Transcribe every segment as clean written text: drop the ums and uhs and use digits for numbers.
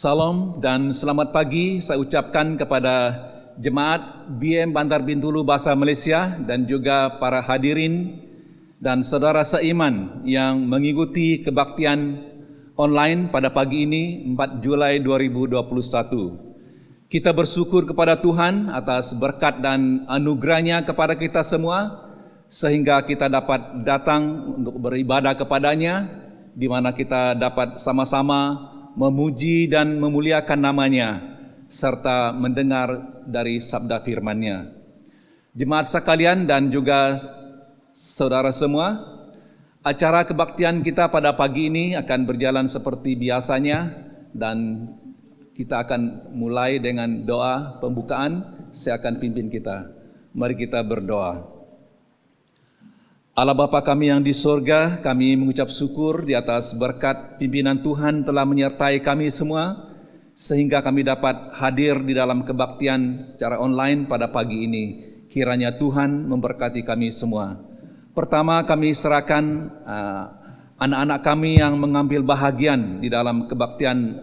Salam dan selamat pagi saya ucapkan kepada Jemaat BM Bantar Bintulu Bahasa Malaysia dan juga para hadirin dan saudara seiman yang mengikuti kebaktian online pada pagi ini 4 Julai 2021. Kita bersyukur kepada Tuhan atas berkat dan anugerahnya kepada kita semua sehingga kita dapat datang untuk beribadah kepadanya, di mana kita dapat sama-sama memuji dan memuliakan namanya serta mendengar dari sabda firman-Nya. Jemaat sekalian dan juga saudara semua, acara kebaktian kita pada pagi ini akan berjalan seperti biasanya dan kita akan mulai dengan doa pembukaan. Saya akan pimpin kita. Mari kita berdoa. Allah Bapa kami yang di sorga, kami mengucap syukur di atas berkat pimpinan Tuhan telah menyertai kami semua, sehingga kami dapat hadir di dalam kebaktian secara online pada pagi ini. Kiranya Tuhan memberkati kami semua. Pertama kami serahkan anak-anak kami yang mengambil bahagian di dalam kebaktian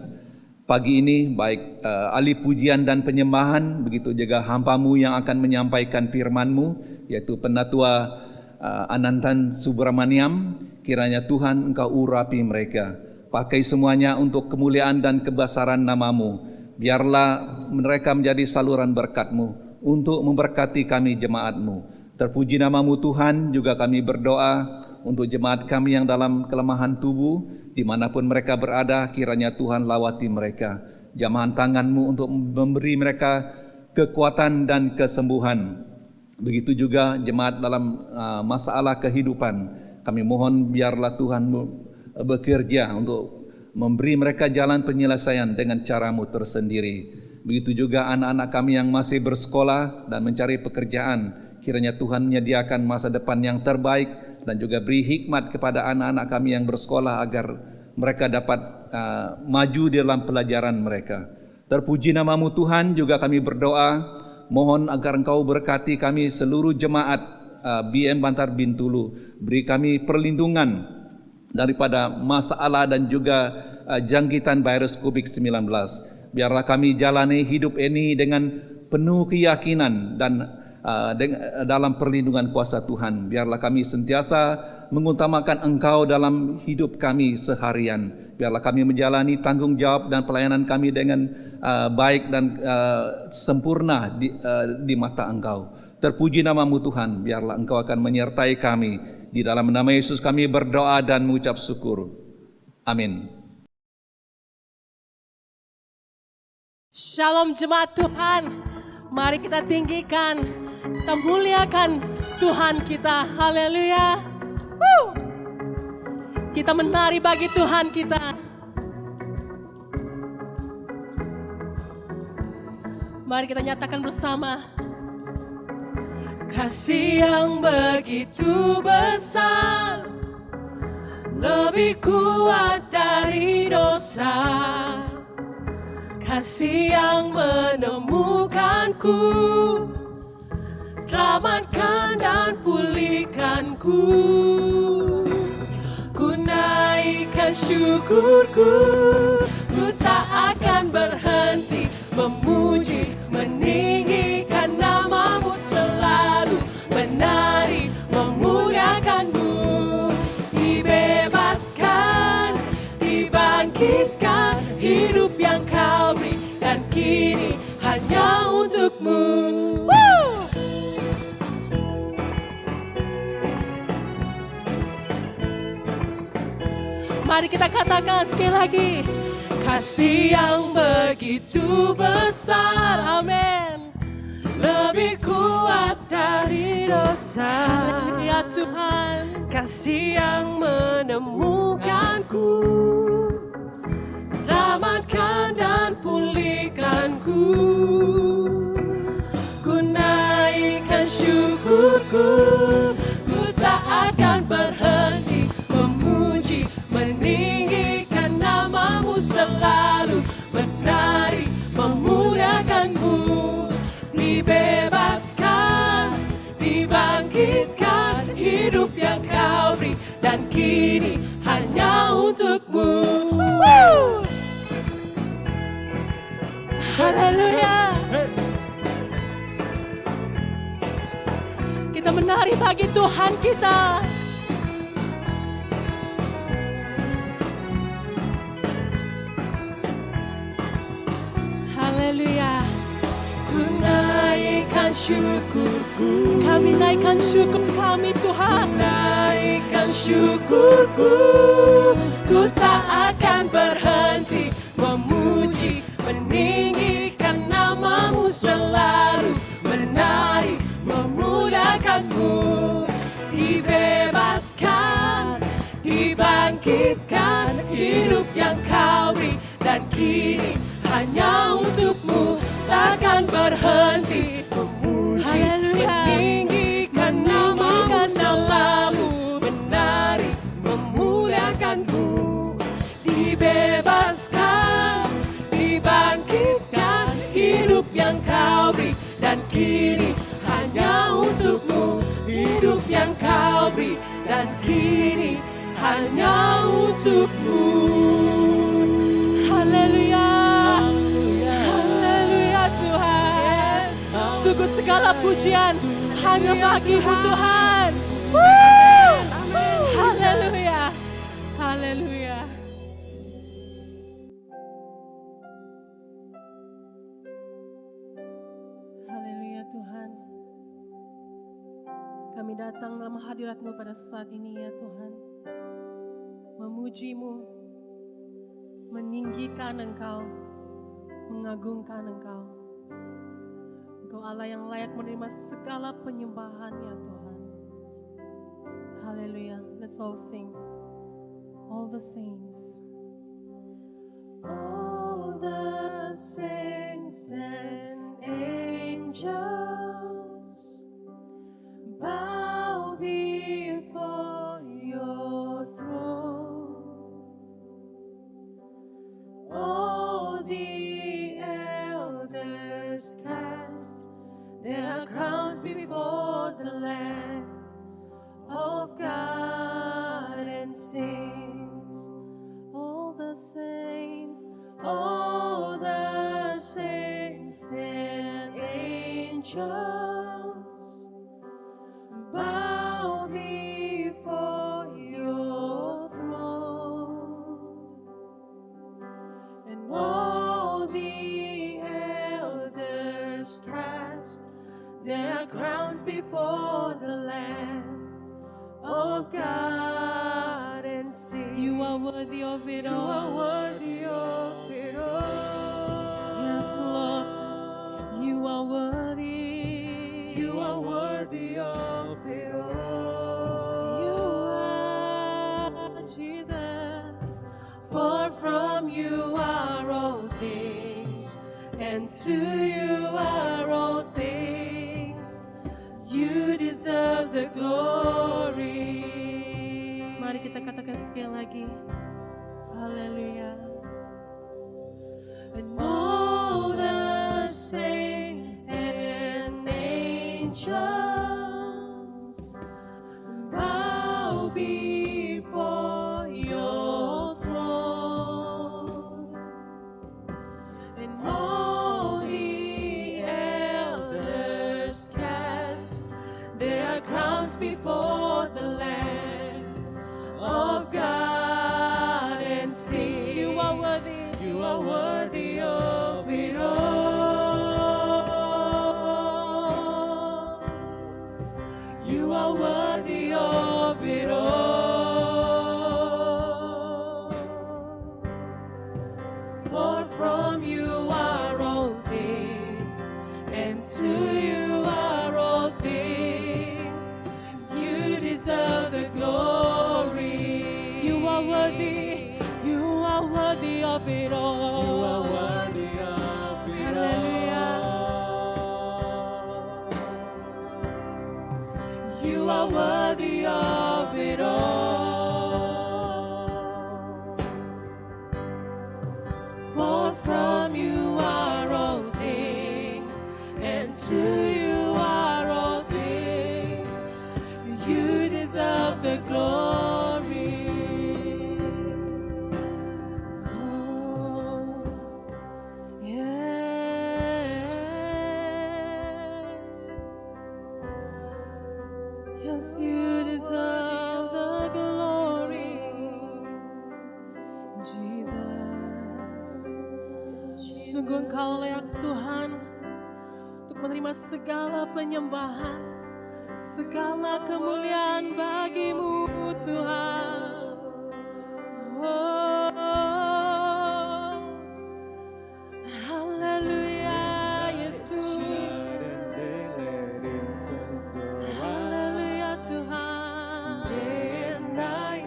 pagi ini, baik ahli pujian dan penyembahan, begitu juga hamba-Mu yang akan menyampaikan firman-Mu, yaitu Penatua Anantan Subramaniam. Kiranya Tuhan Engkau urapi mereka, pakai semuanya untuk kemuliaan dan kebesaran nama-Mu. Biarlah mereka menjadi saluran berkat-Mu untuk memberkati kami jemaat-Mu. Terpuji nama-Mu Tuhan. Juga kami berdoa untuk jemaat kami yang dalam kelemahan tubuh, dimanapun mereka berada, kiranya Tuhan lawati mereka. Jamahan tangan-Mu untuk memberi mereka kekuatan dan kesembuhan. Begitu juga jemaat dalam masalah kehidupan, kami mohon biarlah Tuhan bekerja untuk memberi mereka jalan penyelesaian dengan cara-Mu tersendiri. Begitu juga anak-anak kami yang masih bersekolah dan mencari pekerjaan, kiranya Tuhan menyediakan masa depan yang terbaik dan juga beri hikmat kepada anak-anak kami yang bersekolah agar mereka dapat maju di dalam pelajaran mereka. Terpuji nama-Mu Tuhan. Juga kami berdoa mohon agar Engkau berkati kami seluruh jemaat BM Bantar Bintulu. Beri kami perlindungan daripada masalah dan juga jangkitan virus COVID-19. Biarlah kami jalani hidup ini dengan penuh keyakinan dan dalam perlindungan kuasa Tuhan. Biarlah kami sentiasa mengutamakan Engkau dalam hidup kami seharian. Biarlah kami menjalani tanggung jawab dan pelayanan kami dengan baik dan sempurna di mata Engkau. Terpuji nama-Mu Tuhan. Biarlah Engkau akan menyertai kami. Di dalam nama Yesus kami berdoa dan mengucap syukur. Amin. Shalom jemaat Tuhan. Mari kita tinggikan, kita muliakan Tuhan kita. Haleluya. Kita menari bagi Tuhan kita. Mari kita nyatakan bersama. Kasih yang begitu besar, lebih kuat dari dosa. Kasih yang menemukanku, selamatkan dan pulihkanku. Ku naikkan syukurku, ku tak akan berhenti memuji, meninggikan nama-Mu selalu, menari, memuliakan-Mu. Dibebaskan, dibangkitkan, hidup yang Kau beri dan kini hanya untuk-Mu. Mari kita katakan sekali lagi. Kasih yang begitu besar, amin, lebih kuat dari dosa. Ya Tuhan, kasih yang menemukanku, selamatkan dan pulihkanku. Ku naikkan syukurku, ku tak akan berhenti memuji, meninggikan nama-Mu selalu, menari, memuliakan-Mu. Dibebaskan, dibangkitkan, hidup yang Kau beri dan kini hanya untuk-Mu. Haleluya. Kita menari bagi Tuhan kita. Haleluya. Ku naikkan syukurku, kami naikkan syukur kami Tuhan. Naikkan syukurku, ku tak akan berhenti memuji, meninggikan namamu selalu, menari, memuliakanmu. Dibebaskan, dibangkitkan, hidup yang kau beri, dan kini hanya untukmu, takkan berhenti memuji, meninggikan namamu selalu, menari, memuliakanmu. Dibebaskan, dibangkitkan, hidup yang kau beri, dan kini hanya untukmu, hidup yang kau beri, dan kini hanya untukmu. Haleluya. Haleluya Tuhan. Sungguh segala pujian hanya bagi-Mu Tuhan. Haleluya. Haleluya. Haleluya Tuhan. Kami datang dalam hadirat-Mu pada saat ini ya Tuhan. Memuji-Mu, meninggikan Engkau, mengagungkan Engkau. Engkau Allah yang layak menerima segala penyembahan ya Tuhan. Haleluya. Let's all sing. All the saints. All the saints and angels bow before your throne. All the elders cast their crowns before the Lamb of God and sings. All the saints and angels bow before your throne, and all the elders cast their crowns before the Lamb of God and sing. You are worthy of it all. You are worthy of it all. Yes, Lord, you are worthy. You are worthy of it all. You are Jesus. For from you are all things, and to you are all things. You deserve the glory. Mari kita katakan sekali lagi. Haleluya. And all the saints and angels bow before your throne, and all the elders cast their crowns before the Lamb of God and sing. You are worthy. You are worthy of it all. You are worthy of it all. For from you are all things, and to you are all things. You deserve the glory. You are worthy. You are worthy of it all. You are worthy of it all. You are worthy of it all. For from you are all things, and to you are all things. You deserve the glory. Oh, yeah. Yes, you deserve the glory, Jesus. Sungguh Engkau layak Tuhan untuk menerima segala penyembahan, segala kemuliaan bagi-Mu Tuhan. Oh, haleluya Yesus. Haleluya Tuhan. Day and night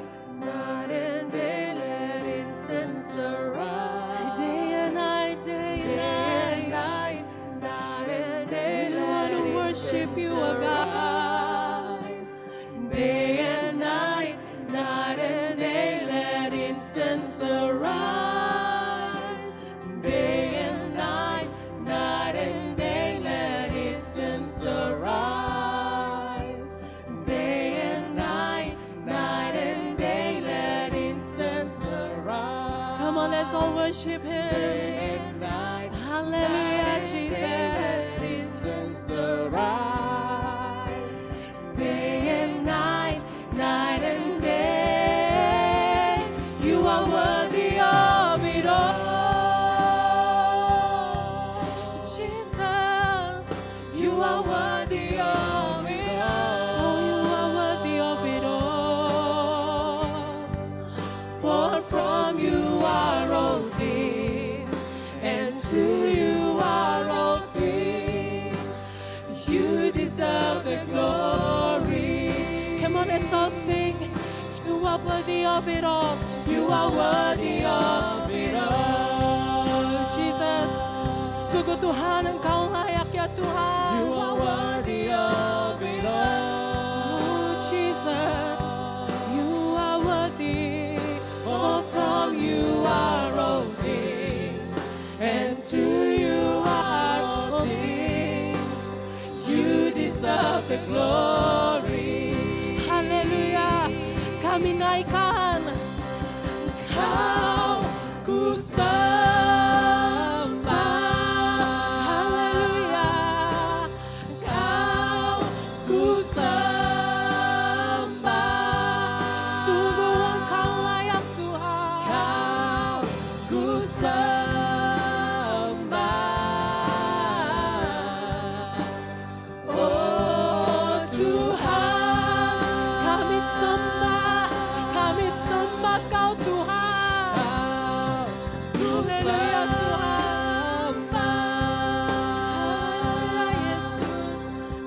and day, let incense arise. Day and night, day and night and day, we want to worship you, O God. Day and night and day, let incense arise. Day and night and day, let incense arise. Day and night and day, let incense arise. Come on, let's all worship Him. Hallelujah, Jesus. Incense arise. Day and night and day, you are worthy of it all. Jesus, you are worthy of it all. So you are worthy of it all. For from you are all things, and to you are all things. You deserve the glory. Come on, let's all sing. You are worthy of it all. You are worthy of it all. Jesus, sungguh Tuhan Engkau layak ya Tuhan. You are worthy of it all. Oh, Jesus, you are worthy. For from you are all things, and to you are all things. You deserve the glory. Haleluya, kami naikkan Kau ku sembah. Haleluya, Kau ku sembah. Sungguh Engkau layak Tuhan. Kau ku sembah. Oh Tuhan, kami sembah Kau Tuhan. Haleluya Tuhan. Haleluya Yesus.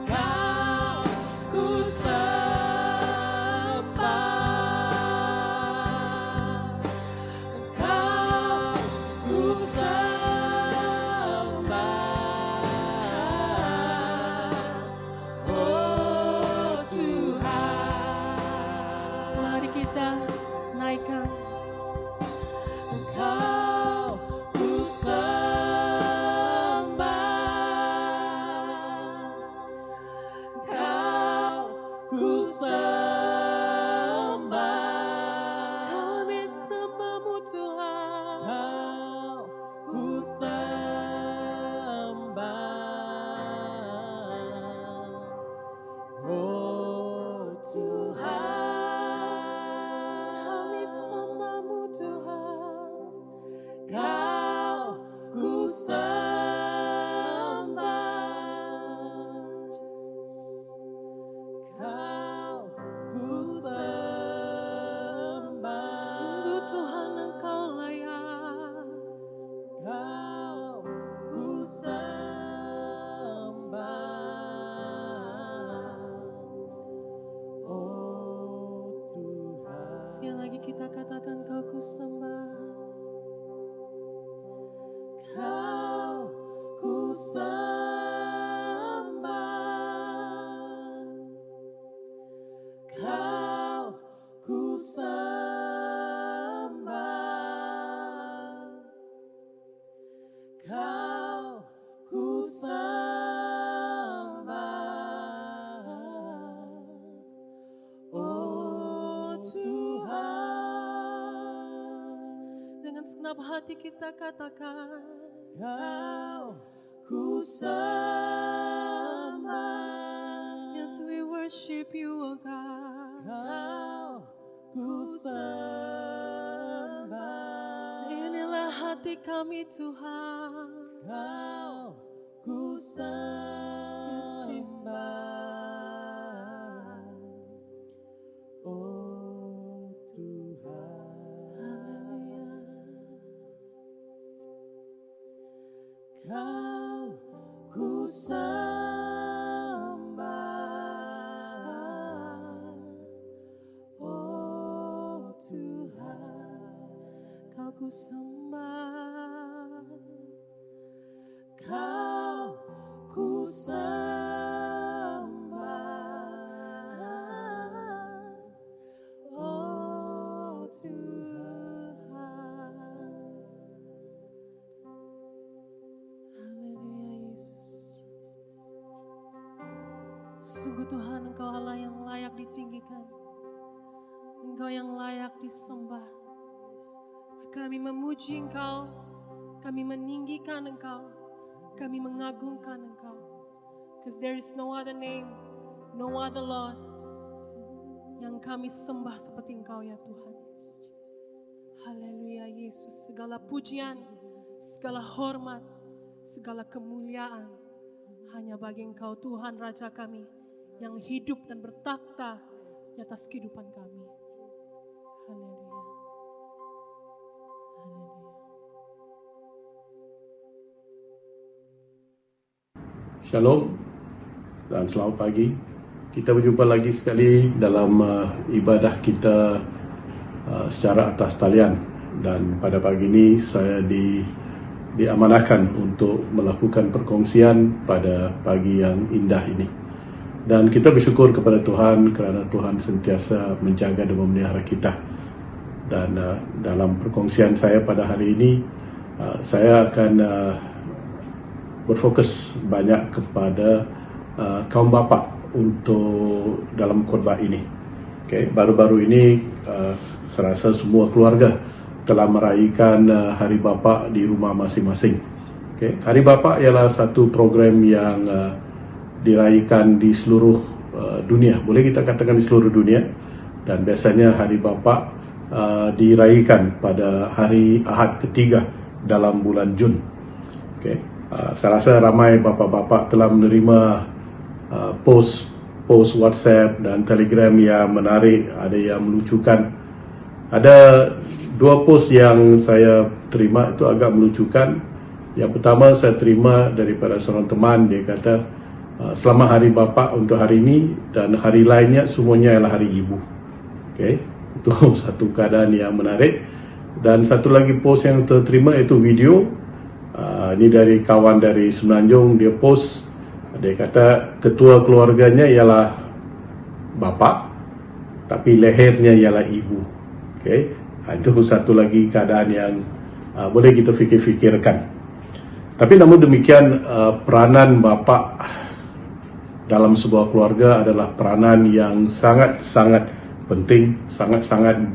Kau ku sembah. Kau ku sembah. Oh Tuhan, mari kita naikkan. Kau ku sembah. Kau ku sembah. Kami sembah-Mu Tuhan. Kau ku sembah. Oh Tuhan, kami sembah-Mu Tuhan. Kau ku sembah. Kau ku sembah. Sungguh Tuhan Engkau layak. Kau ku sembah. Oh Tuhan. Sekali lagi kita katakan Kau ku sembah. Kau ku sembah. Kau ku sembah. Kau ku sembah. Oh Tuhan, dengan segenap hati kita katakan, Kau ku sembah. Yes, we worship worship you, O God. Kau ku sembah, Inilah hati kami, Tuhan. Kau ku Yes, Jesus. sembah, oh Tuhan. Haleluya. Kau ku sembah, oh Tuhan. Kau ku sembah. Kau ku sembah, Oh Tuhan. Haleluya Yesus. Sungguh Tuhan, Engkau Allah yang layak ditinggikan. Engkau yang layak disembah. Kami memuji Engkau, kami meninggikan Engkau, kami mengagungkan Engkau. Because there is no other name, no other Lord yang kami sembah seperti Engkau ya Tuhan. Haleluya Yesus, segala pujian, segala hormat, segala kemuliaan hanya bagi Engkau Tuhan Raja kami yang hidup dan bertakhta di atas kehidupan kami. Haleluya. Haleluya. Shalom dan selamat pagi. Kita berjumpa lagi sekali dalam ibadah kita secara atas talian, dan pada pagi ini saya diamanahkan untuk melakukan perkongsian pada pagi yang indah ini. Dan kita bersyukur kepada Tuhan kerana Tuhan sentiasa menjaga dan memelihara kita. Dan dalam perkongsian saya pada hari ini, saya akan berfokus banyak kepada kaum bapa untuk dalam khotbah ini. Okay. Baru-baru ini saya rasa semua keluarga telah meraihkan Hari Bapa di rumah masing-masing. Okay. Hari Bapa ialah satu program yang diraihkan di seluruh dunia. Boleh kita katakan di seluruh dunia. Dan biasanya Hari Bapa diraihkan pada hari Ahad ketiga dalam bulan Jun. Okay. Saya rasa ramai bapa-bapa telah menerima post WhatsApp dan Telegram yang menarik, ada yang melucukan. Ada dua post yang saya terima itu agak melucukan. Yang pertama saya terima daripada seorang teman, dia kata selamat Hari Bapa untuk hari ini dan hari lainnya semuanya ialah Hari Ibu. Okay. Itu satu keadaan yang menarik. Dan satu lagi post yang saya terima itu video. Ini dari kawan dari Semenanjung, dia post, dia kata ketua keluarganya ialah bapa tapi lehernya ialah ibu. Okay. Itu satu lagi keadaan yang boleh kita fikir-fikirkan. Tapi namun demikian, peranan bapa dalam sebuah keluarga adalah peranan yang sangat-sangat penting, sangat-sangat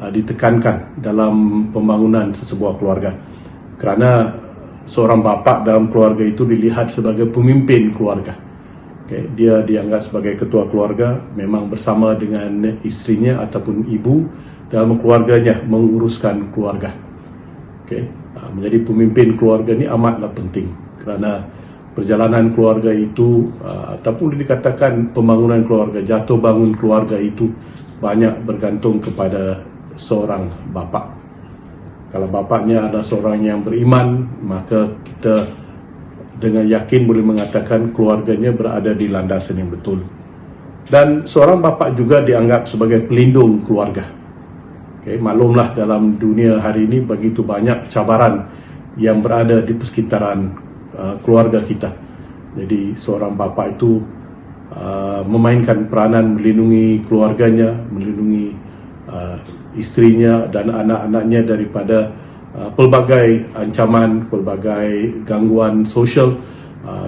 ditekankan dalam pembangunan sebuah keluarga. Kerana seorang bapa dalam keluarga itu dilihat sebagai pemimpin keluarga. Okay. Dia dianggap sebagai ketua keluarga, memang bersama dengan istrinya ataupun ibu dalam keluarganya menguruskan keluarga. Okay. Menjadi pemimpin keluarga ini amatlah penting, kerana perjalanan keluarga itu ataupun dikatakan pembangunan keluarga, jatuh bangun keluarga itu banyak bergantung kepada seorang bapa. Kalau bapaknya adalah seorang yang beriman, maka kita dengan yakin boleh mengatakan keluarganya berada di landasan yang betul. Dan seorang bapa juga dianggap sebagai pelindung keluarga. Okay, maklumlah dalam dunia hari ini begitu banyak cabaran yang berada di persekitaran keluarga kita. Jadi seorang bapa itu memainkan peranan melindungi keluarganya, melindungi istrinya dan anak-anaknya daripada pelbagai ancaman, pelbagai gangguan sosial,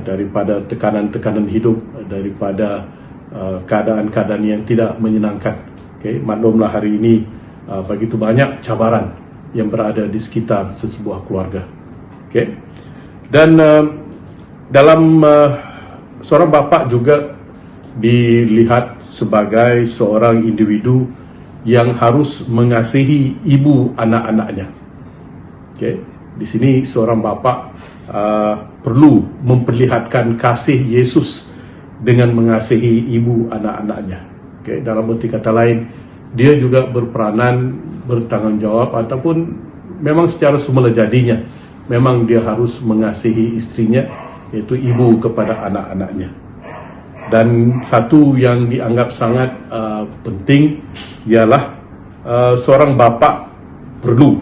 daripada tekanan-tekanan hidup, daripada keadaan-keadaan yang tidak menyenangkan. Okay. Maklumlah hari ini begitu banyak cabaran yang berada di sekitar sebuah keluarga. Okay. Dan dalam seorang bapa juga dilihat sebagai seorang individu yang harus mengasihi ibu anak-anaknya. Okay. Di sini seorang bapa perlu memperlihatkan kasih Yesus dengan mengasihi ibu anak-anaknya. Okay. Dalam arti kata lain, dia juga berperanan, bertanggungjawab, ataupun memang secara semula jadinya memang dia harus mengasihi istrinya, yaitu ibu kepada anak-anaknya. Dan satu yang dianggap sangat penting ialah seorang bapa perlu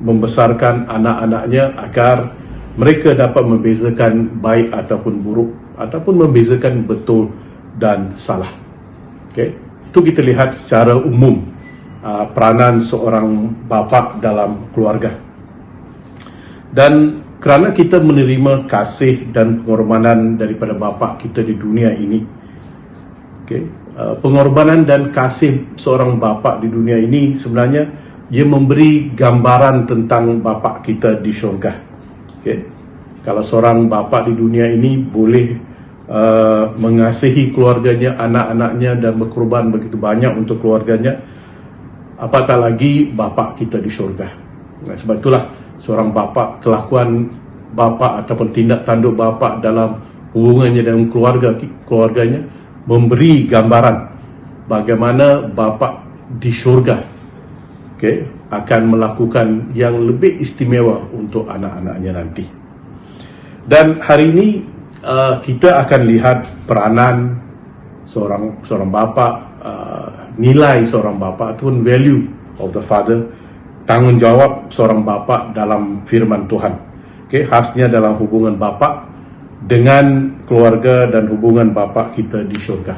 membesarkan anak-anaknya agar mereka dapat membezakan baik ataupun buruk, ataupun membezakan betul dan salah. Okay. Itu kita lihat secara umum peranan seorang bapa dalam keluarga. Dan kerana kita menerima kasih dan pengorbanan daripada bapa kita di dunia ini, okay, pengorbanan dan kasih seorang bapa di dunia ini sebenarnya ia memberi gambaran tentang bapa kita di syurga. Okay. Kalau seorang bapa di dunia ini boleh mengasihi keluarganya, anak-anaknya, dan berkorban begitu banyak untuk keluarganya, apatah lagi bapa kita di syurga. Nah, sebab itulah seorang bapa, kelakuan bapa ataupun tindak tanduk bapa dalam hubungannya dengan keluarganya memberi gambaran bagaimana bapa di syurga, okay, akan melakukan yang lebih istimewa untuk anak-anaknya nanti. Dan hari ini kita akan lihat peranan seorang bapa, nilai seorang bapa ataupun value of the father, tanggungjawab seorang bapa dalam firman Tuhan. Okay, khasnya dalam hubungan bapa dengan keluarga dan hubungan bapa kita di syurga.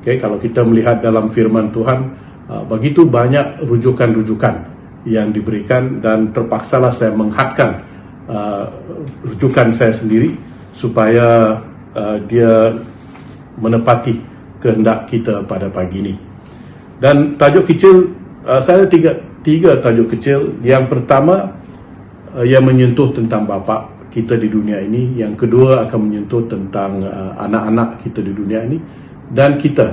Okay, kalau kita melihat dalam firman Tuhan, begitu banyak rujukan-rujukan yang diberikan, dan terpaksalah saya menghadkan rujukan saya sendiri supaya dia menepati kehendak kita pada pagi ini. Dan tajuk kecil, saya tiga tajuk kecil. Yang pertama yang menyentuh tentang bapa kita di dunia ini, yang kedua akan menyentuh tentang anak-anak kita di dunia ini, dan kita,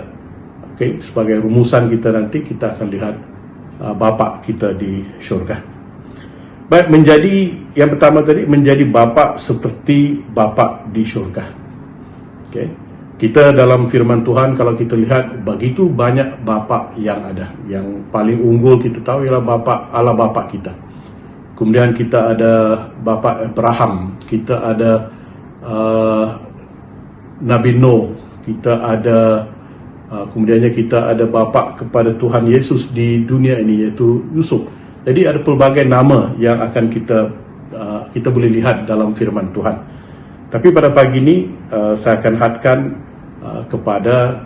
okay, sebagai rumusan kita nanti kita akan lihat bapa kita di syurga. Baik, yang pertama tadi, menjadi bapa seperti bapa di syurga. Okay. Kita dalam firman Tuhan, kalau kita lihat begitu banyak bapa yang ada. Yang paling unggul kita tahu ialah Allah bapa kita. Kemudian kita ada bapa Abraham, kita ada Nabi Nuh, kita ada kemudiannya kita ada bapa kepada Tuhan Yesus di dunia ini, yaitu Yusuf. Jadi ada pelbagai nama yang akan kita boleh lihat dalam firman Tuhan. Tapi pada pagi ini saya akan hadkan kepada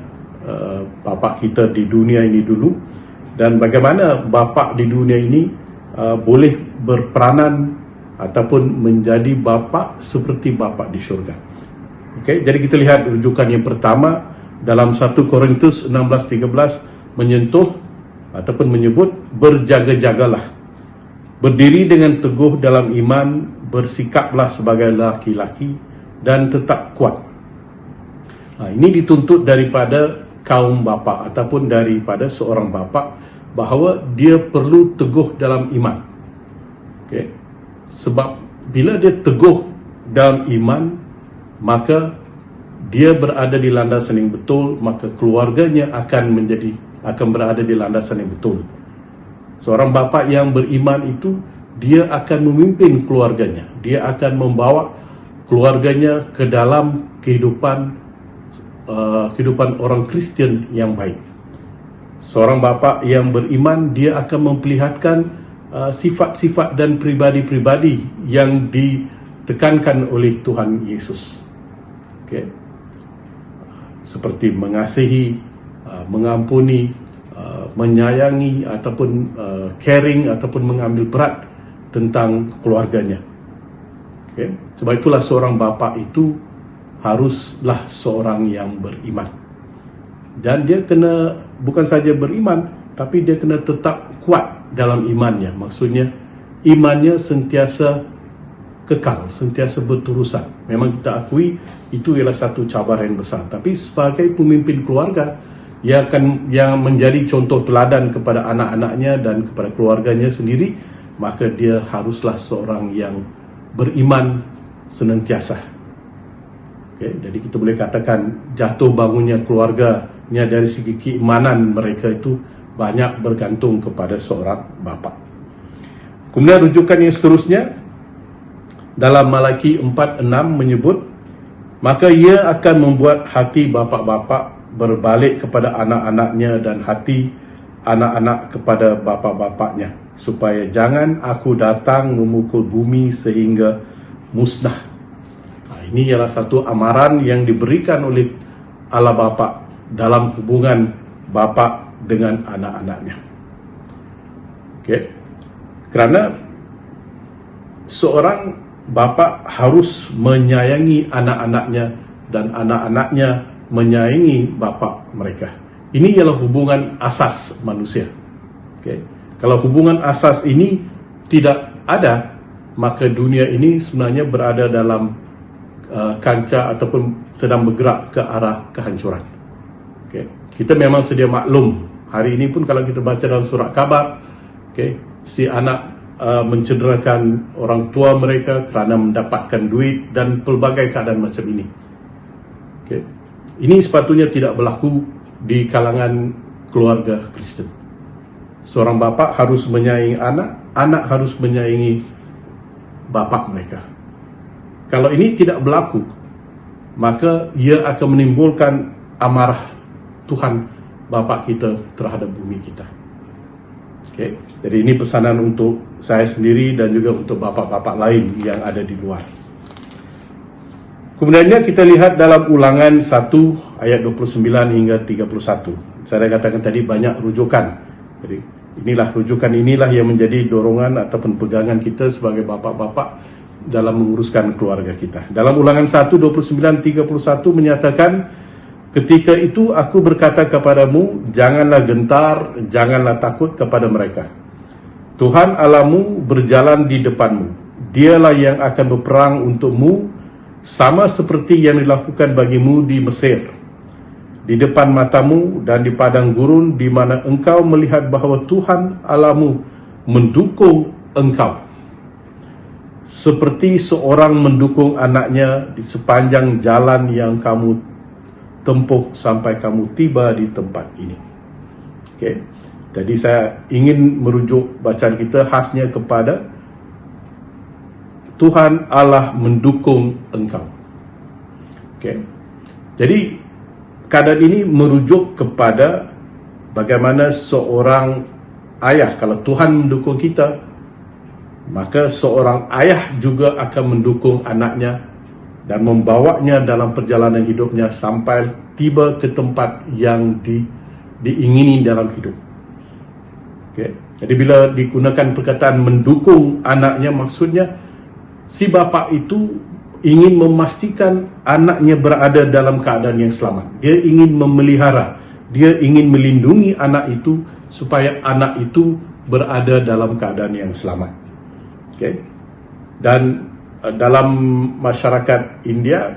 bapa kita di dunia ini dulu, dan bagaimana bapa di dunia ini boleh berperanan ataupun menjadi bapa seperti bapa di syurga. Okay, jadi kita lihat rujukan yang pertama dalam 1 Korintus 16:13, menyentuh ataupun menyebut berjaga-jagalah, berdiri dengan teguh dalam iman, bersikaplah sebagai laki-laki dan tetap kuat. Ini dituntut daripada kaum bapa ataupun daripada seorang bapa, bahawa dia perlu teguh dalam iman. Okay. Sebab bila dia teguh dalam iman, maka dia berada di landasan yang betul, maka keluarganya akan berada di landasan yang betul. Seorang bapa yang beriman itu, dia akan memimpin keluarganya, dia akan membawa keluarganya ke dalam kehidupan orang Kristen yang baik. Seorang bapa yang beriman, dia akan memperlihatkan sifat-sifat dan pribadi-pribadi yang ditekankan oleh Tuhan Yesus. Okay. Seperti mengasihi, mengampuni, menyayangi, ataupun caring, ataupun mengambil berat tentang keluarganya. Okay. Sebab itulah seorang bapa itu haruslah seorang yang beriman. Dan dia kena bukan saja beriman, tapi dia kena tetap kuat dalam imannya. Maksudnya imannya sentiasa kekal, sentiasa berterusan. Memang kita akui itu ialah satu cabaran besar, tapi sebagai pemimpin keluarga yang menjadi contoh teladan kepada anak-anaknya dan kepada keluarganya sendiri, maka dia haruslah seorang yang beriman senantiasa. Jadi kita boleh katakan jatuh bangunnya keluarganya dari segi keimanan mereka itu banyak bergantung kepada seorang bapa. Kemudian rujukan yang seterusnya dalam Malaki 4:6 menyebut, maka ia akan membuat hati bapa-bapa berbalik kepada anak-anaknya dan hati anak-anak kepada bapa-bapaknya, supaya jangan aku datang memukul bumi sehingga musnah. Ini ialah satu amaran yang diberikan oleh Allah Bapa dalam hubungan bapa dengan anak-anaknya. Kerana seorang bapa harus menyayangi anak-anaknya dan anak-anaknya menyayangi bapa mereka. Ini ialah hubungan asas manusia. Kalau hubungan asas ini tidak ada, maka dunia ini sebenarnya berada dalam kancah ataupun sedang bergerak ke arah kehancuran. Kita memang sedia maklum, hari ini pun kalau kita baca dalam surat khabar, si anak mencederakan orang tua mereka kerana mendapatkan duit dan pelbagai keadaan macam ini. Ini sepatutnya tidak berlaku di kalangan keluarga Kristen. Seorang bapa harus menyayangi anak, anak harus menyayangi bapa mereka. Kalau ini tidak berlaku, maka ia akan menimbulkan amarah Tuhan Bapa kita terhadap bumi kita. Jadi ini pesanan untuk saya sendiri dan juga untuk bapa-bapa lain yang ada di luar. Kemudiannya kita lihat dalam Ulangan 1 ayat 29 hingga 31. Saya katakan tadi banyak rujukan. Jadi rujukan inilah yang menjadi dorongan ataupun pegangan kita sebagai bapa-bapa dalam menguruskan keluarga kita. Dalam Ulangan 1, 29-31 menyatakan, ketika itu aku berkata kepadamu, janganlah gentar, janganlah takut kepada mereka. Tuhan Allahmu berjalan di depanmu. Dialah yang akan berperang untukmu, sama seperti yang dilakukan bagimu di Mesir, di depan matamu dan di padang gurun, di mana engkau melihat bahawa Tuhan Allahmu mendukung engkau, seperti seorang mendukung anaknya di sepanjang jalan yang kamu tempuh sampai kamu tiba di tempat ini. Jadi saya ingin merujuk bacaan kita khasnya kepada Tuhan Allah mendukung engkau. Jadi keadaan ini merujuk kepada bagaimana seorang ayah, kalau Tuhan mendukung kita, maka seorang ayah juga akan mendukung anaknya dan membawanya dalam perjalanan hidupnya sampai tiba ke tempat yang diingini dalam hidup. Jadi bila digunakan perkataan mendukung anaknya, maksudnya si bapa itu ingin memastikan anaknya berada dalam keadaan yang selamat. Dia ingin memelihara, dia ingin melindungi anak itu supaya anak itu berada dalam keadaan yang selamat. Dan dalam masyarakat India,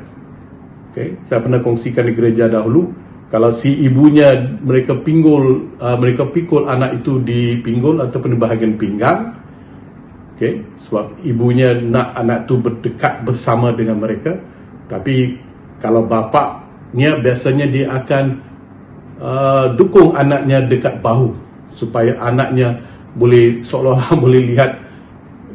saya pernah kongsikan di gereja dahulu, kalau si ibunya mereka pikul anak itu di pinggul ataupun di bahagian pinggang, sebab ibunya nak anak itu berdekat bersama dengan mereka. Tapi kalau bapaknya biasanya dia akan dukung anaknya dekat bahu supaya anaknya boleh seolah-olah boleh lihat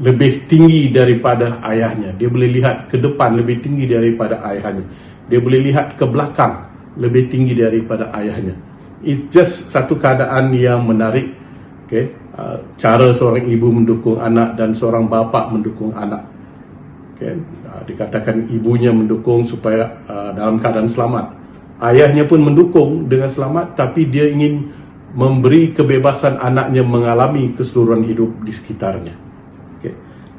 lebih tinggi daripada ayahnya. Dia boleh lihat ke depan lebih tinggi daripada ayahnya. Dia boleh lihat ke belakang lebih tinggi daripada ayahnya. It's just satu keadaan yang menarik. Cara seorang ibu mendukung anak dan seorang bapa mendukung anak. Dikatakan ibunya mendukung supaya dalam keadaan selamat. Ayahnya pun mendukung dengan selamat, tapi dia ingin memberi kebebasan anaknya mengalami keseluruhan hidup di sekitarnya.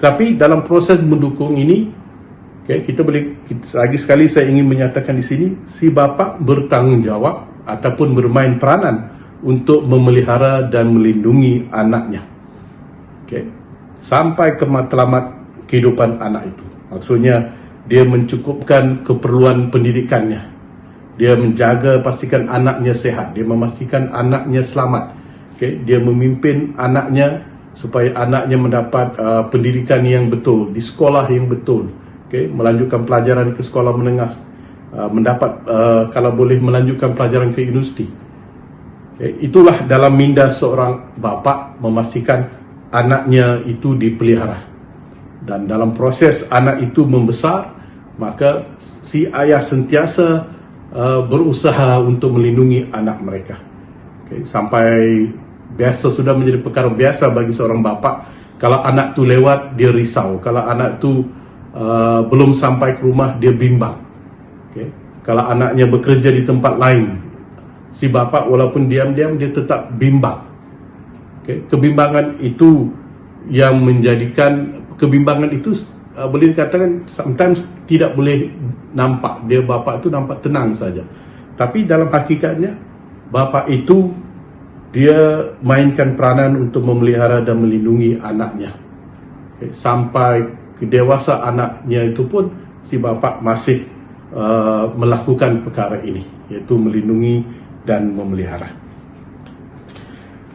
Tapi dalam proses mendukung ini, lagi sekali saya ingin menyatakan di sini, si bapa bertanggungjawab ataupun bermain peranan untuk memelihara dan melindungi anaknya, sampai ke matlamat kehidupan anak itu. Maksudnya dia mencukupkan keperluan pendidikannya. Dia menjaga, pastikan anaknya sehat. Dia memastikan anaknya selamat. Dia memimpin anaknya supaya anaknya mendapat pendidikan yang betul, di sekolah yang betul. Melanjutkan pelajaran ke sekolah menengah, mendapat kalau boleh melanjutkan pelajaran ke universiti. Itulah dalam minda seorang bapa, memastikan anaknya itu dipelihara. Dan dalam proses anak itu membesar, maka si ayah sentiasa berusaha untuk melindungi anak mereka. Sampai biasa, sudah menjadi perkara biasa bagi seorang bapa, kalau anak tu lewat dia risau, kalau anak tu belum sampai ke rumah dia bimbang. Kalau anaknya bekerja di tempat lain, si bapa walaupun diam-diam dia tetap bimbang. Kebimbangan itu yang menjadikan, kebimbangan itu boleh dikatakan sometimes tidak boleh nampak. Dia bapa itu nampak tenang saja, tapi dalam hakikatnya bapa itu dia mainkan peranan untuk memelihara dan melindungi anaknya. Sampai ke dewasa anaknya itu pun si bapa masih melakukan perkara ini, yaitu melindungi dan memelihara.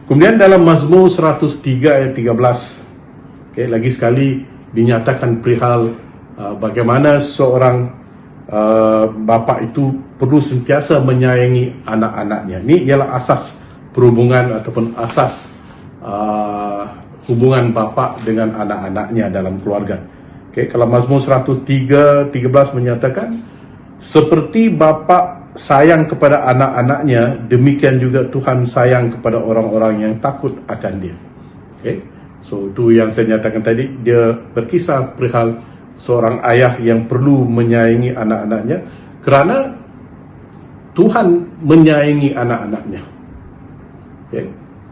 Kemudian dalam Mazmur 103 ayat 13, lagi sekali dinyatakan perihal bagaimana seorang bapa itu perlu sentiasa menyayangi anak-anaknya. Ini ialah asas perhubungan ataupun asas hubungan bapa dengan anak-anaknya dalam keluarga. Kalau Mazmur 103:13 menyatakan, seperti bapa sayang kepada anak-anaknya, demikian juga Tuhan sayang kepada orang-orang yang takut akan Dia. So itu yang saya nyatakan tadi. Dia berkisah perihal seorang ayah yang perlu menyayangi anak-anaknya kerana Tuhan menyayangi anak-anaknya.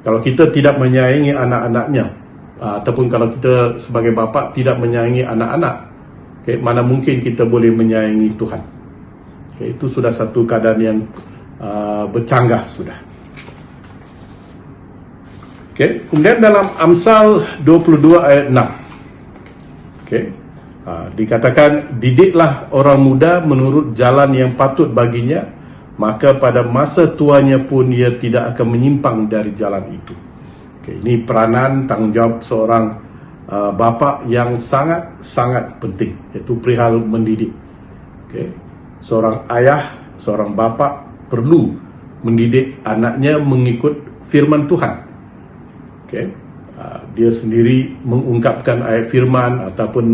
Kalau kita tidak menyayangi anak-anaknya, ataupun kalau kita sebagai bapa tidak menyayangi anak-anak, mana mungkin kita boleh menyayangi Tuhan. Itu sudah satu keadaan yang bercanggah sudah. Kemudian dalam Amsal 22 ayat 6, dikatakan, didiklah orang muda menurut jalan yang patut baginya, maka pada masa tuanya pun ia tidak akan menyimpang dari jalan itu. Ini peranan tanggungjawab seorang bapa yang sangat-sangat penting, iaitu perihal mendidik. Seorang ayah, seorang bapa perlu mendidik anaknya mengikut firman Tuhan. Dia sendiri mengungkapkan ayat firman ataupun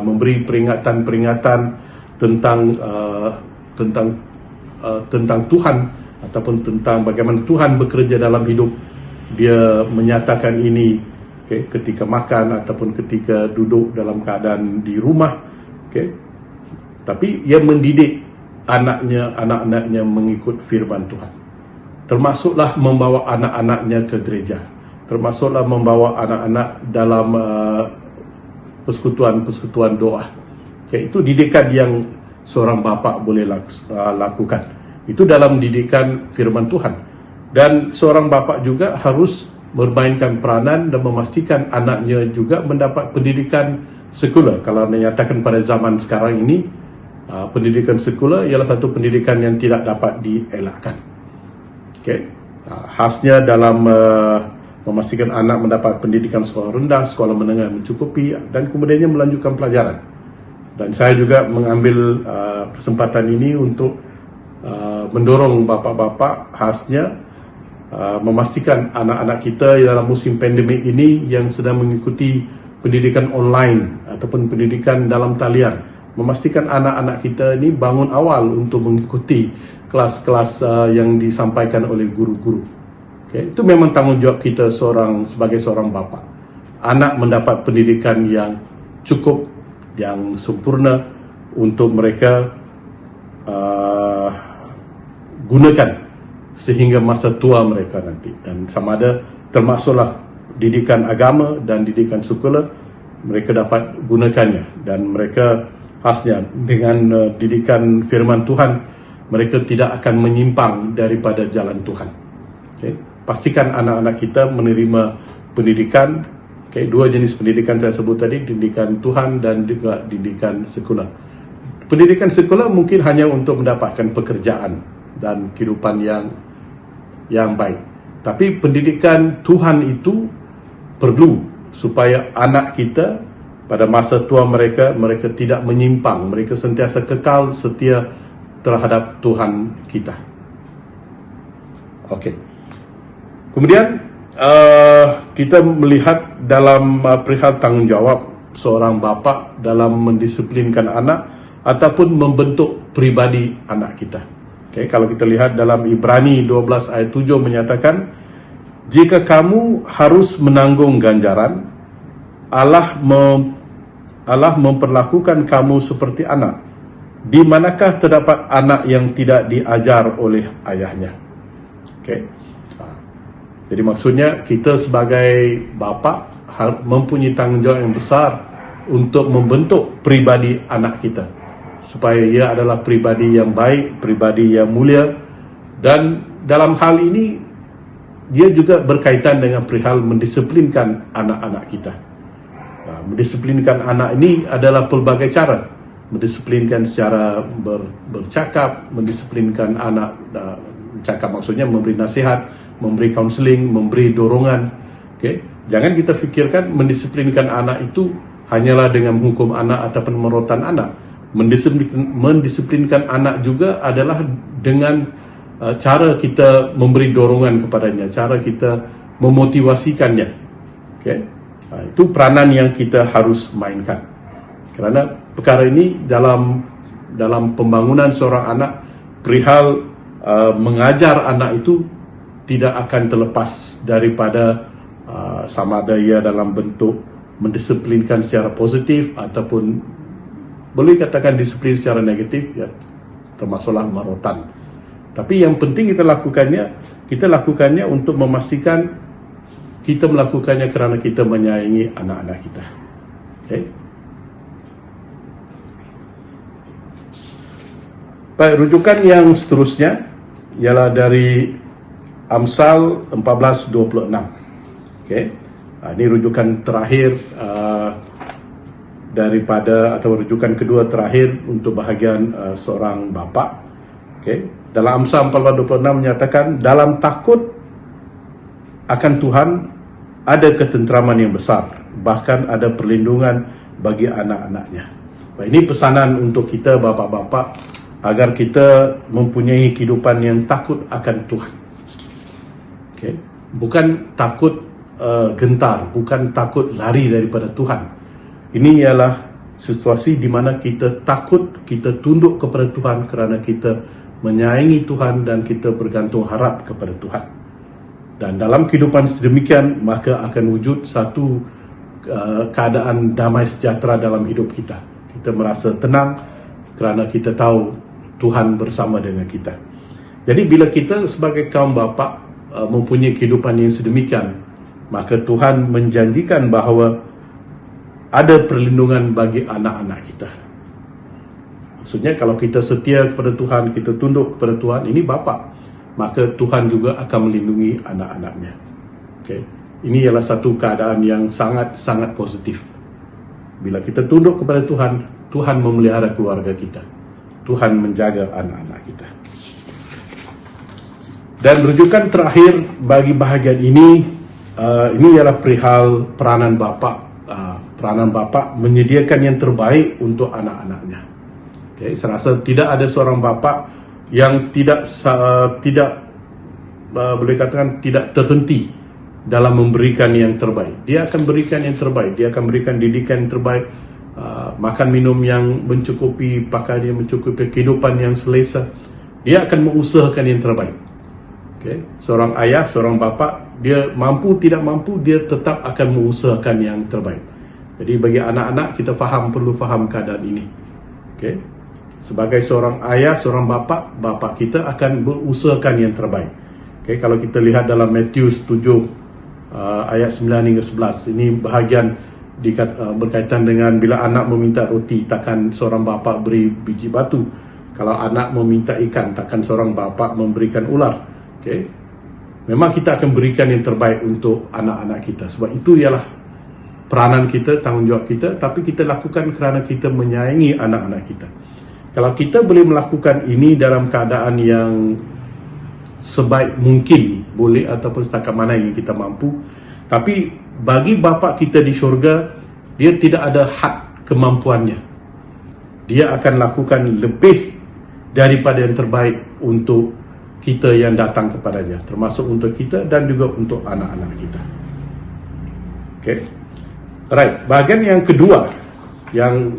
memberi peringatan-peringatan tentang Tuhan, ataupun tentang bagaimana Tuhan bekerja dalam hidup. Dia menyatakan ini ketika makan ataupun ketika duduk dalam keadaan di rumah. Tapi ia mendidik anak-anaknya mengikut firman Tuhan. Termasuklah membawa anak-anaknya ke gereja. Termasuklah membawa anak-anak dalam persekutuan doa. Itu didikan yang seorang bapa boleh lakukan. Itu dalam didikan firman Tuhan. Dan seorang bapa juga harus bermainkan peranan dan memastikan anaknya juga mendapat pendidikan sekular. Kalau menyatakan pada zaman sekarang ini, pendidikan sekular ialah satu pendidikan yang tidak dapat dielakkan. Khasnya dalam memastikan anak mendapat pendidikan sekolah rendah, sekolah menengah mencukupi, dan kemudiannya melanjutkan pelajaran. Dan saya juga mengambil kesempatan ini untuk mendorong bapa-bapa, khasnya memastikan anak-anak kita dalam musim pandemik ini yang sedang mengikuti pendidikan online ataupun pendidikan dalam talian, memastikan anak-anak kita ini bangun awal untuk mengikuti kelas-kelas yang disampaikan oleh guru-guru. Itu memang tanggungjawab kita sebagai seorang bapa. Anak mendapat pendidikan yang cukup, yang sempurna untuk mereka gunakan sehingga masa tua mereka nanti. Dan sama ada termasuklah didikan agama dan didikan sekular, mereka dapat gunakannya. Dan mereka khasnya dengan didikan firman Tuhan, mereka tidak akan menyimpang daripada jalan Tuhan. Pastikan anak-anak kita menerima pendidikan Okay, dua jenis pendidikan saya sebut tadi, didikan Tuhan dan juga didikan sekular. Pendidikan sekular mungkin hanya untuk mendapatkan pekerjaan dan kehidupan yang baik. Tapi pendidikan Tuhan itu perlu supaya anak kita pada masa tua mereka tidak menyimpang, mereka sentiasa kekal setia terhadap Tuhan kita. Okey. Kemudian kita melihat dalam perihal tanggungjawab seorang bapa dalam mendisiplinkan anak ataupun membentuk pribadi anak kita. Okay, kalau kita lihat dalam Ibrani 12 ayat 7 menyatakan, jika kamu harus menanggung ganjaran, Allah memperlakukan kamu seperti anak. Di manakah terdapat anak yang tidak diajar oleh ayahnya? Okay. Jadi maksudnya kita sebagai bapa mempunyai tanggungjawab yang besar untuk membentuk pribadi anak kita supaya ia adalah pribadi yang baik, pribadi yang mulia, dan dalam hal ini dia juga berkaitan dengan perihal mendisiplinkan anak-anak kita. Mendisiplinkan anak ini adalah pelbagai cara. Mendisiplinkan secara bercakap, mendisiplinkan anak, cakap maksudnya memberi nasihat, memberi kaunseling, memberi dorongan. Okay? Jangan kita fikirkan mendisiplinkan anak itu hanyalah dengan menghukum anak ataupun merotan anak. Mendisiplinkan anak juga adalah dengan cara kita memberi dorongan kepadanya, cara kita memotivasikannya. Okay? Itu peranan yang kita harus mainkan. Kerana perkara ini dalam pembangunan seorang anak, perihal mengajar anak itu tidak akan terlepas daripada sama ada ia dalam bentuk mendisiplinkan secara positif ataupun boleh katakan disiplin secara negatif, ya, termasuklah marotan. Tapi yang penting kita lakukannya untuk memastikan kita melakukannya kerana kita menyayangi anak-anak kita. Okay? Baik, rujukan yang seterusnya ialah dari Amsal 14:26. Okay? Ini rujukan terakhir daripada atau rujukan kedua terakhir untuk bahagian seorang bapa. Okay? Dalam Amsal 14:26 menyatakan, dalam takut akan Tuhan ada ketenteraman yang besar, bahkan ada perlindungan bagi anak-anaknya. Ini pesanan untuk kita bapa-bapa agar kita mempunyai kehidupan yang takut akan Tuhan. Okay? Bukan takut gentar, bukan takut lari daripada Tuhan. Ini ialah situasi di mana kita takut, kita tunduk kepada Tuhan kerana kita menyayangi Tuhan dan kita bergantung harap kepada Tuhan. Dan dalam kehidupan sedemikian, maka akan wujud satu keadaan damai sejahtera dalam hidup kita. Kita merasa tenang kerana kita tahu Tuhan bersama dengan kita. Jadi bila kita sebagai kaum bapa mempunyai kehidupan yang sedemikian, maka Tuhan menjanjikan bahawa ada perlindungan bagi anak-anak kita. Maksudnya kalau kita setia kepada Tuhan, kita tunduk kepada Tuhan, ini bapa, maka Tuhan juga akan melindungi anak-anaknya. Okay. Ini ialah satu keadaan yang sangat-sangat positif. Bila kita tunduk kepada Tuhan, Tuhan memelihara keluarga kita. Tuhan menjaga anak-anak kita. Dan rujukan terakhir bagi bahagian ini ialah perihal peranan bapa. Peranan bapa menyediakan yang terbaik untuk anak-anaknya. Okay, saya rasa tidak ada seorang bapa yang tidak boleh katakan tidak terhenti dalam memberikan yang terbaik. Dia akan berikan yang terbaik. Dia akan berikan didikan yang terbaik, makan minum yang mencukupi, pakaian yang mencukupi, kehidupan yang selesa. Dia akan mengusahakan yang terbaik. Okay. Seorang ayah, seorang bapa, dia mampu tidak mampu, dia tetap akan mengusahakan yang terbaik. Jadi bagi anak-anak, kita perlu faham keadaan ini. Okay. Sebagai seorang ayah, seorang bapa kita akan berusahakan yang terbaik. Okay. Kalau kita lihat dalam Matius 7 ayat 9 hingga 11, ini bahagian berkaitan dengan bila anak meminta roti, takkan seorang bapa beri biji batu. Kalau anak meminta ikan, takkan seorang bapa memberikan ular. Okay. Memang kita akan berikan yang terbaik untuk anak-anak kita. Sebab itu ialah peranan kita, tanggungjawab kita, tapi kita lakukan kerana kita menyayangi anak-anak kita. Kalau kita boleh melakukan ini dalam keadaan yang sebaik mungkin, boleh ataupun setakat mana yang kita mampu, tapi bagi bapa kita di syurga, dia tidak ada had kemampuannya. Dia akan lakukan lebih daripada yang terbaik untuk kita yang datang kepadanya, termasuk untuk kita dan juga untuk anak-anak kita. Okay. Right, bahagian yang kedua yang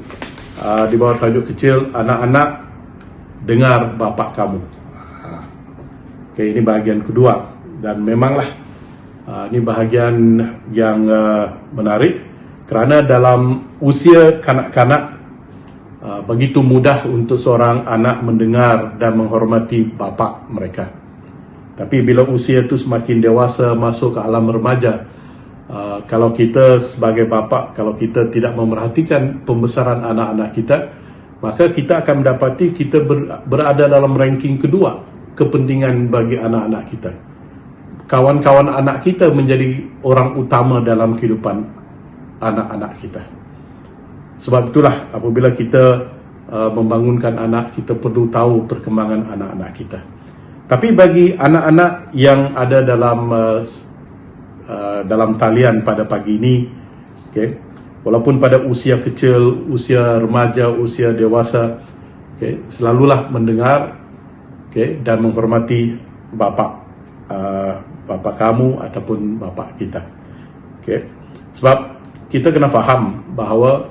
di bawah tajuk kecil, anak-anak dengar bapa kamu. Okay, ini bahagian kedua dan memanglah ini bahagian yang menarik kerana dalam usia kanak-kanak begitu mudah untuk seorang anak mendengar dan menghormati bapa mereka. Tapi bila usia itu semakin dewasa, masuk ke alam remaja, kalau kita sebagai bapa, kalau kita tidak memerhatikan pembesaran anak-anak kita, maka kita akan mendapati kita berada dalam ranking kedua kepentingan bagi anak-anak kita. Kawan-kawan anak kita menjadi orang utama dalam kehidupan anak-anak kita. Sebab itulah apabila kita membangunkan anak, kita perlu tahu perkembangan anak-anak kita. Tapi bagi anak-anak yang ada dalam talian pada pagi ini, okay, walaupun pada usia kecil, usia remaja, usia dewasa, okay, selalulah mendengar, okay, dan menghormati bapa kamu ataupun bapa kita. Okay. Sebab kita kena faham bahawa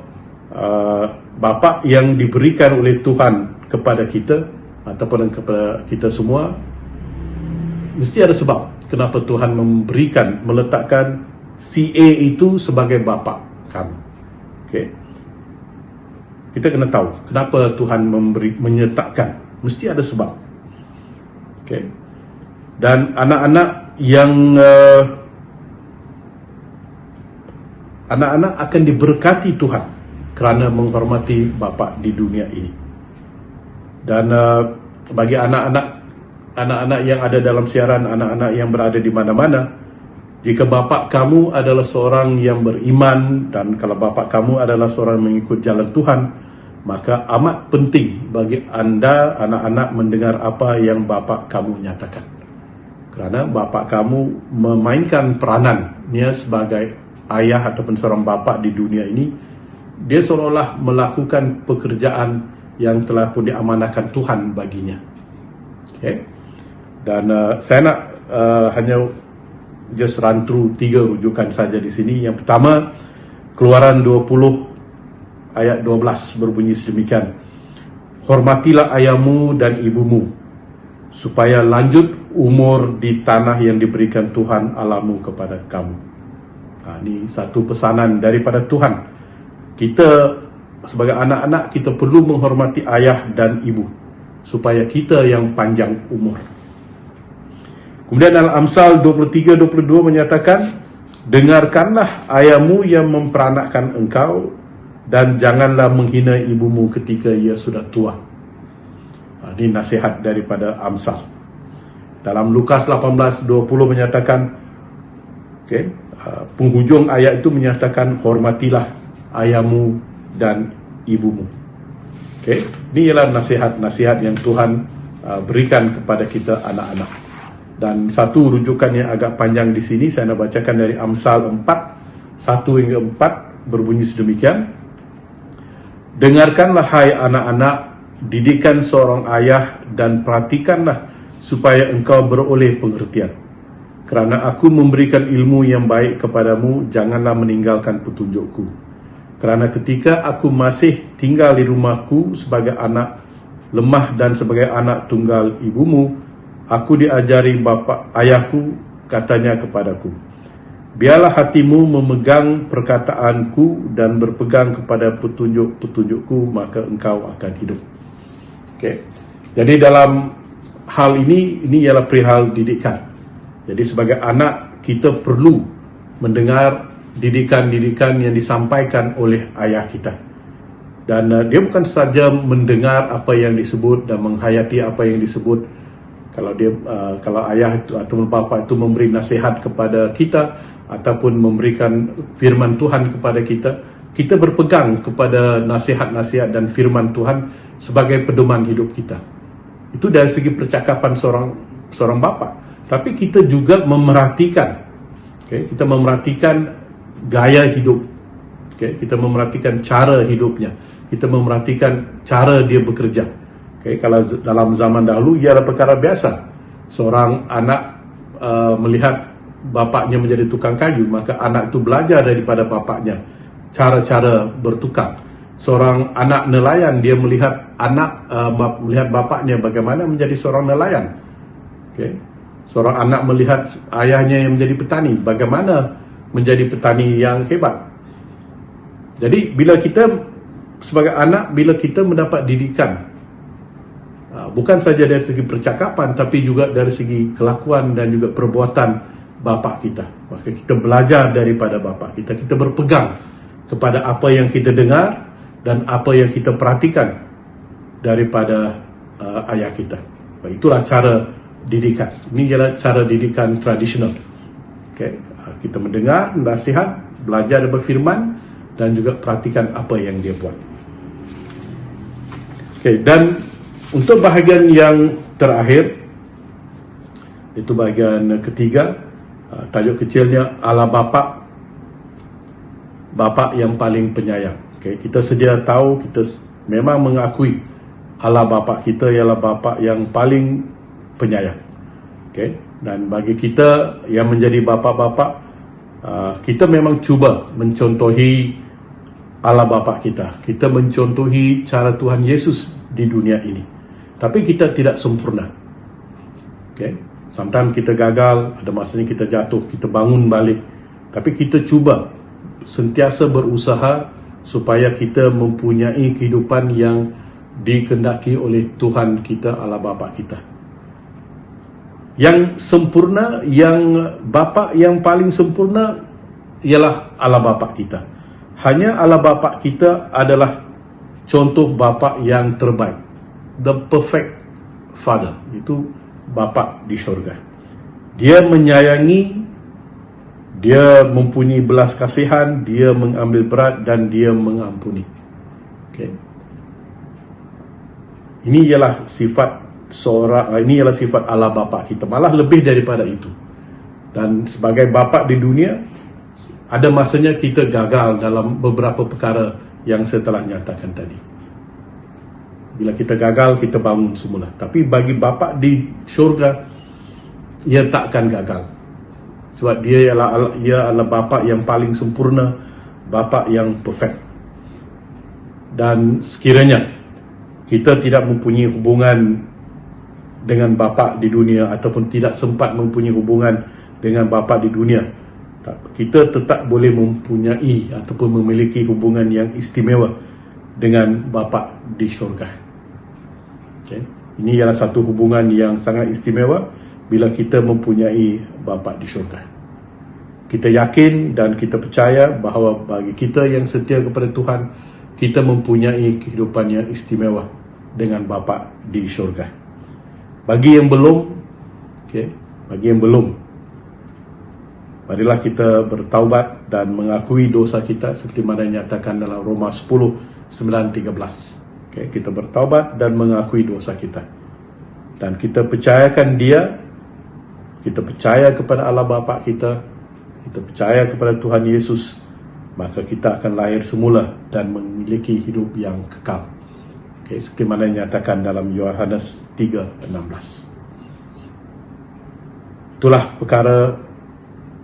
bapa yang diberikan oleh Tuhan kepada kita ataupun kepada kita semua, mesti ada sebab kenapa Tuhan meletakkan si A itu sebagai bapa kamu. Okay. Kita kena tahu kenapa Tuhan menyertakan, mesti ada sebab. Okay. Dan anak-anak yang anak-anak akan diberkati Tuhan kerana menghormati bapa di dunia ini. Dan bagi anak-anak yang ada dalam siaran, anak-anak yang berada di mana-mana, jika bapa kamu adalah seorang yang beriman dan kalau bapa kamu adalah seorang mengikut jalan Tuhan, maka amat penting bagi anda anak-anak mendengar apa yang bapa kamu nyatakan. Kerana bapa kamu memainkan peranannya sebagai ayah ataupun seorang bapa di dunia ini, dia seolah-olah melakukan pekerjaan yang telah pun diamanahkan Tuhan baginya. Okay. Dan saya nak hanya just run through 3 rujukan saja di sini. Yang pertama, Keluaran 20 ayat 12 berbunyi sedemikian. Hormatilah ayahmu dan ibumu, supaya lanjut umur di tanah yang diberikan Tuhan Allahmu kepada kamu. Ini satu pesanan daripada Tuhan. Kita sebagai anak-anak, kita perlu menghormati ayah dan ibu supaya kita yang panjang umur. Kemudian dalam Amsal 23-22 menyatakan, dengarkanlah ayahmu yang memperanakkan engkau dan janganlah menghina ibumu ketika ia sudah tua. Ini nasihat daripada Amsal. Dalam Lukas 18:20 menyatakan, okay, penghujung ayat itu menyatakan, hormatilah ayahmu dan ibumu. Okay, ini ialah nasihat-nasihat yang Tuhan berikan kepada kita anak-anak. Dan satu rujukan yang agak panjang di sini saya nak bacakan dari Amsal 4:1-4 berbunyi sedemikian. Dengarkanlah hai anak-anak didikan seorang ayah dan perhatikanlah supaya engkau beroleh pengertian. Kerana aku memberikan ilmu yang baik kepadamu, janganlah meninggalkan petunjukku. Kerana ketika aku masih tinggal di rumahku sebagai anak lemah dan sebagai anak tunggal ibumu, aku diajari bapa ayahku, katanya kepadaku, biarlah hatimu memegang perkataanku dan berpegang kepada petunjuk-petunjukku, maka engkau akan hidup. Okay. Jadi dalam hal ini ialah perihal didikan. Jadi sebagai anak, kita perlu mendengar didikan-didikan yang disampaikan oleh ayah kita. Dan dia bukan saja mendengar apa yang disebut dan menghayati apa yang disebut. Kalau ayah itu atau bapa itu memberi nasihat kepada kita, ataupun memberikan firman Tuhan kepada kita, kita berpegang kepada nasihat-nasihat dan firman Tuhan sebagai pedoman hidup kita. Itu dari segi percakapan seorang bapa. Tapi kita juga memerhatikan, kita memerhatikan gaya hidup, kita memerhatikan cara hidupnya, kita memerhatikan cara dia bekerja. Kalau dalam zaman dahulu ia adalah perkara biasa. Seorang anak melihat bapaknya menjadi tukang kayu, maka anak itu belajar daripada bapaknya cara-cara bertukang. Seorang anak nelayan, dia melihat melihat bapaknya bagaimana menjadi seorang nelayan. Seorang anak melihat ayahnya yang menjadi petani, bagaimana menjadi petani yang hebat. Jadi bila kita sebagai anak, bila kita mendapat didikan, bukan saja dari segi percakapan, tapi juga dari segi kelakuan dan juga perbuatan bapa kita, maka kita belajar daripada bapa kita. Kita berpegang kepada apa yang kita dengar dan apa yang kita perhatikan daripada ayah kita. Itulah cara didikan. Ini adalah cara didikan tradisional. Kita mendengar nasihat, belajar daripada firman, dan juga perhatikan apa yang dia buat. Dan untuk bahagian yang terakhir, itu bahagian ketiga, tajuk kecilnya Allah Bapa, Bapa yang paling penyayang. Kita sedia tahu, kita memang mengakui Allah Bapa kita ialah Bapa yang paling penyayang. Dan bagi kita yang menjadi bapa-bapa, kita memang cuba mencontohi Allah Bapa kita. Kita mencontohi cara Tuhan Yesus di dunia ini. Tapi kita tidak sempurna. Sometimes kita gagal, ada masanya kita jatuh, kita bangun balik. Tapi kita cuba sentiasa berusaha supaya kita mempunyai kehidupan yang dikehendaki oleh Tuhan kita, Allah Bapa kita. Yang sempurna, yang Bapa yang paling sempurna ialah Allah Bapa kita. Hanya Allah Bapa kita adalah contoh bapa yang terbaik. The perfect father. Itu bapa di syurga. Dia menyayangi, dia mempunyai belas kasihan, dia mengambil berat dan dia mengampuni. Ini ialah sifat sifat Allah Bapa kita. Malah lebih daripada itu. Dan sebagai bapa di dunia, ada masanya kita gagal dalam beberapa perkara yang saya telah nyatakan tadi. Bila kita gagal, kita bangun semula. Tapi bagi bapa di syurga, ia tak akan gagal. Sebab ia adalah bapa yang paling sempurna, bapa yang perfect. Dan sekiranya kita tidak mempunyai hubungan dengan bapa di dunia, ataupun tidak sempat mempunyai hubungan dengan bapa di dunia, kita tetap boleh mempunyai ataupun memiliki hubungan yang istimewa dengan bapa di syurga. Ini ialah satu hubungan yang sangat istimewa bila kita mempunyai bapa di syurga. Kita yakin dan kita percaya bahawa bagi kita yang setia kepada Tuhan, kita mempunyai kehidupan yang istimewa dengan bapa di syurga. Bagi yang belum, marilah kita bertaubat dan mengakui dosa kita seperti mana dinyatakan dalam Roma 10:9-13. Kita bertaubat dan mengakui dosa kita. Dan kita percayakan dia, kita percaya kepada Allah Bapa kita, kita percaya kepada Tuhan Yesus, maka kita akan lahir semula dan memiliki hidup yang kekal. Seperti mana dinyatakan dalam Yohanes 3:16. Itulah perkara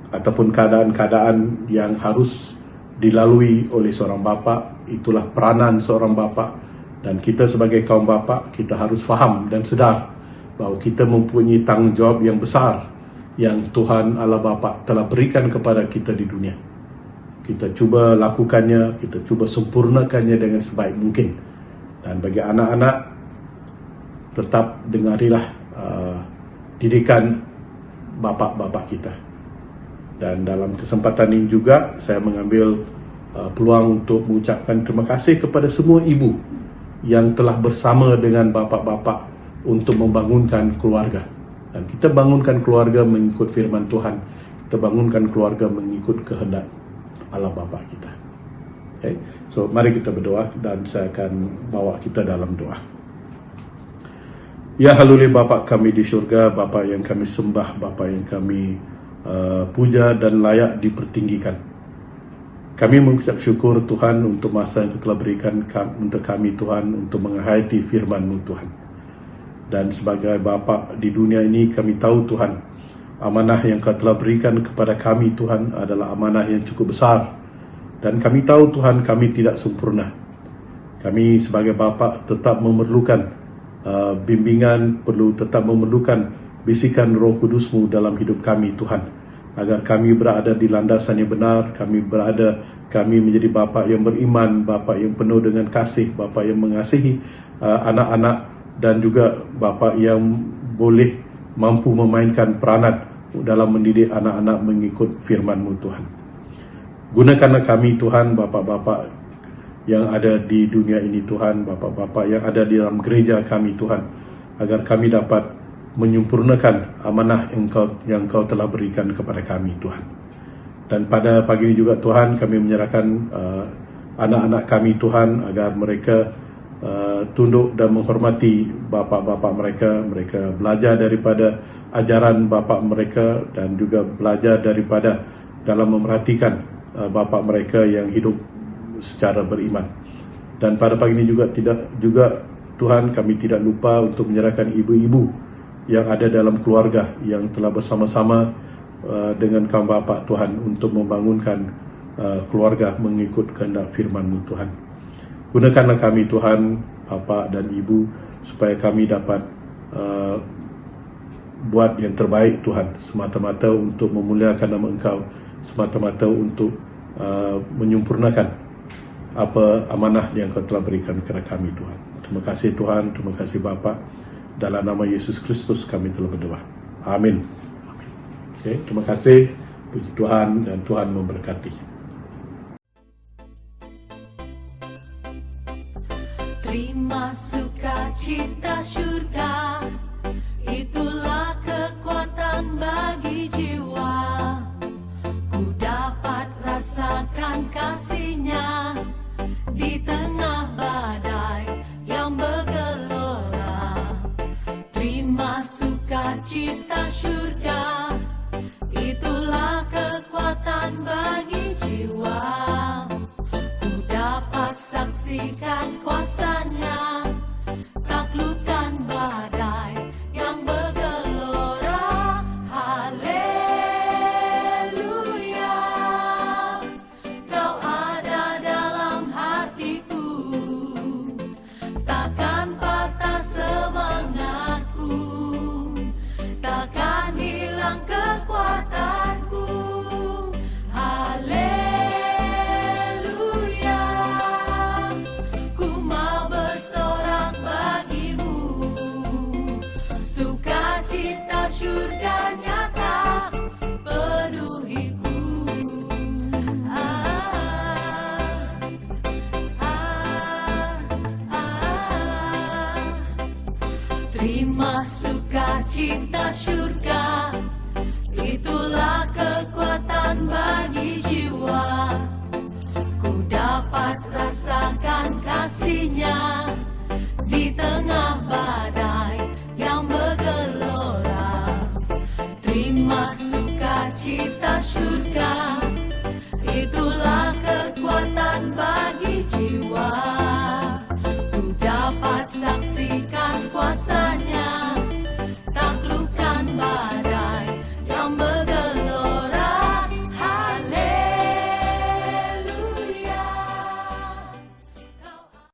ataupun keadaan-keadaan yang harus dilalui oleh seorang bapa. Itulah peranan seorang bapa, dan kita sebagai kaum bapa, kita harus faham dan sedar bahawa kita mempunyai tanggungjawab yang besar yang Tuhan Allah Bapa telah berikan kepada kita di dunia. Kita cuba lakukannya, kita cuba sempurnakannya dengan sebaik mungkin. Dan bagi anak-anak, tetap dengarilah didikan bapa-bapa kita. Dan dalam kesempatan ini juga saya mengambil peluang untuk mengucapkan terima kasih kepada semua ibu yang telah bersama dengan bapa-bapa untuk membangunkan keluarga. Dan kita bangunkan keluarga mengikut firman Tuhan. kita bangunkan keluarga mengikut kehendak Allah Bapa kita. Okay. So mari kita berdoa dan saya akan bawa kita dalam doa. Ya haluli Bapa kami di syurga, Bapa yang kami sembah, Bapa yang kami puja dan layak dipertinggikan. Kami mengucap syukur Tuhan untuk masa yang telah berikan untuk kami Tuhan untuk menghayati firman-Mu Tuhan. Dan sebagai Bapa di dunia ini kami tahu Tuhan, amanah yang Kau telah berikan kepada kami Tuhan adalah amanah yang cukup besar. Dan kami tahu Tuhan kami tidak sempurna. Kami sebagai Bapa tetap memerlukan bimbingan, perlu tetap memerlukan bisikan Roh Kudus-Mu dalam hidup kami Tuhan, agar kami berada di landasan yang benar, kami menjadi bapa yang beriman, bapa yang penuh dengan kasih, bapa yang mengasihi anak-anak, dan juga bapa yang boleh mampu memainkan peranan dalam mendidik anak-anak mengikut firman-Mu Tuhan. Gunakanlah kami Tuhan, bapa-bapa yang ada di dunia ini Tuhan, bapa-bapa yang ada di dalam gereja kami Tuhan, agar kami dapat menyempurnakan amanah yang Kau telah berikan kepada kami Tuhan. Dan pada pagi ini juga Tuhan, kami menyerahkan anak-anak kami Tuhan, agar mereka tunduk dan menghormati bapa-bapa mereka belajar daripada ajaran bapa mereka, dan juga belajar daripada dalam memerhatikan bapa mereka yang hidup secara beriman. Dan pada pagi ini juga Tuhan, kami tidak lupa untuk menyerahkan ibu-ibu yang ada dalam keluarga yang telah bersama-sama dengan kaum bapa Tuhan untuk membangunkan keluarga mengikut kehendak firman-Mu Tuhan. Gunakanlah kami Tuhan, bapa dan ibu, supaya kami dapat buat yang terbaik Tuhan, semata-mata untuk memuliakan nama Engkau, semata-mata untuk menyempurnakan apa amanah yang Kau telah berikan kepada kami Tuhan. Terima kasih Tuhan, terima kasih Bapa. Dalam nama Yesus Kristus kami telah berdoa. Amin. Okay, terima kasih. Puji Tuhan, dan Tuhan memberkati. Terima sukacita syurga, itulah kekuatan bagi jiwa. Ku dapat rasakan kasih-Nya di tengah badai yang bergelora. Terima sukacita syurga, itulah kekuatan bagi jiwa. Ku dapat saksikan kuasa-Nya, taklukkan badai yang bergelora. Haleluya, Kau ada dalam hatiku, takkan patah semangatku, takkan hilang kekuatanku. Haleluya, ku mau bersorak bagimu, sukacita syurga nyata penuhiku. Terima sukacita syurga, itulah kekuatan bagi jiwa. Ku dapat rasakan kasih-Nya di tengah badai yang bergelora. Terima sukacita syurga, itulah kekuatan bagi jiwa. Ku dapat saksikan kuasa